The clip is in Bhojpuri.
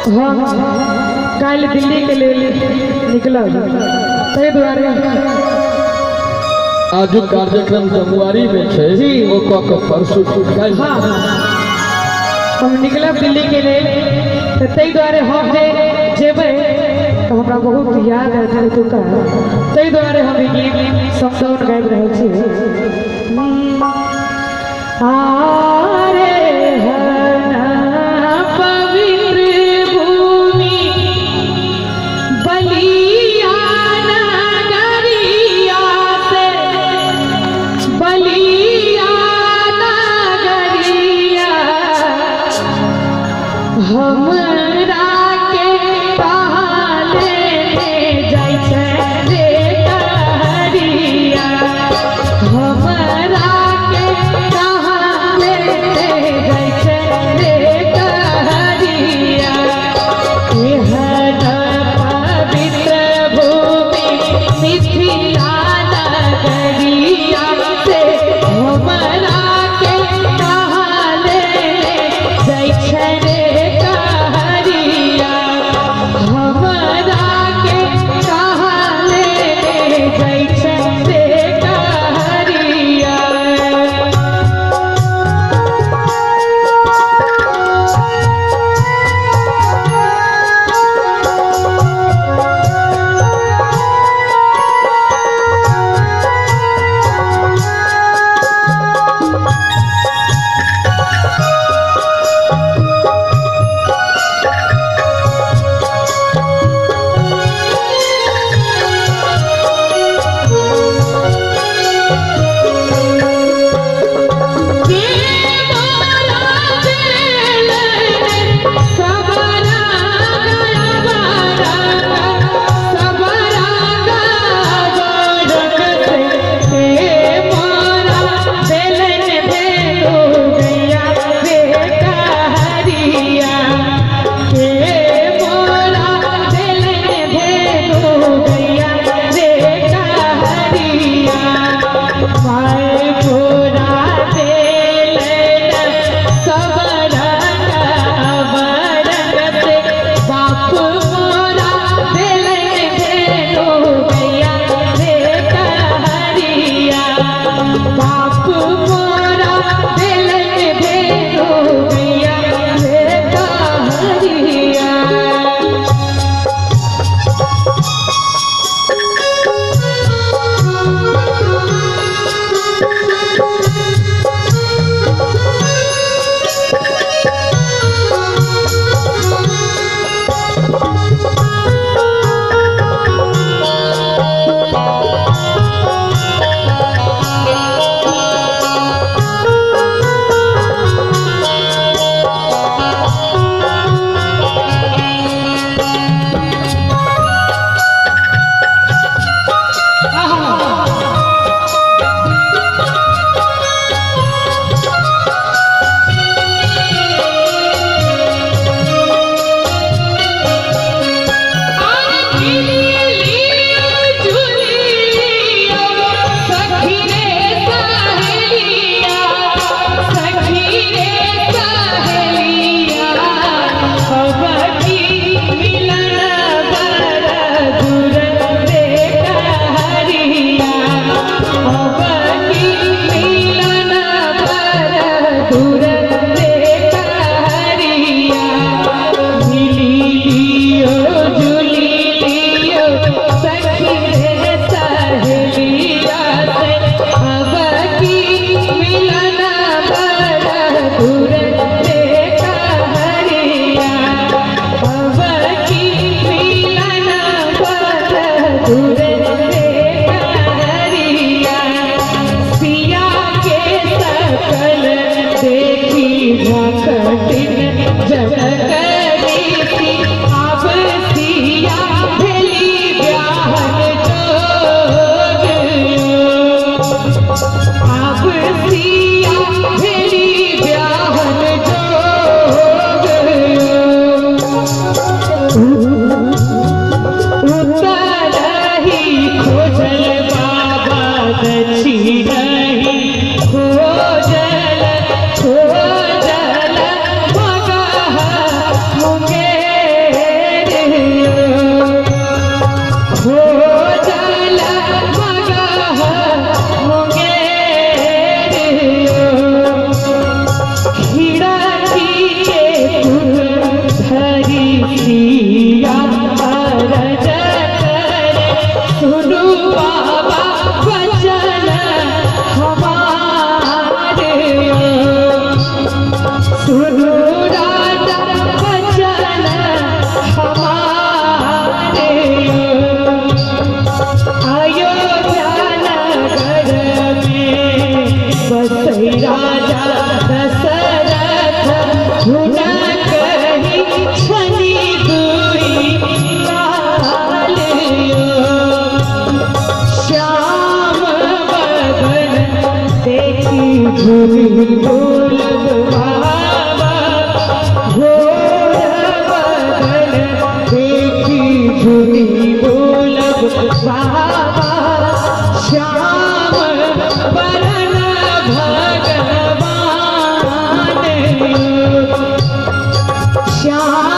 हम कल दिल्ली के लिए निकलब ताहि दुआरे आज कार्यक्रम जमुआरी में छे जी ओ क परसों काल हाँ हम निकलब दिल्ली के लिए तो ताहि दुआरे हम जेबै तो हमरा बहुत याद आयल तुका ताहि दुआरे हम ई गीत समदाउन गाबि रहल छी। आरे हना पवित्र भूमि बलिया नगरिया से बलिया नगरिया हमरा के पहाले जाइ छै रे कहरिया हमरा के पहाले जाइ छै रे कहरिया एहन पवित्र भूमि मिथिला नगरिया से हमरा के पहाले जाइ छै रे कहरिया। बोलब बाबा श्याम बरन भगवान श्याम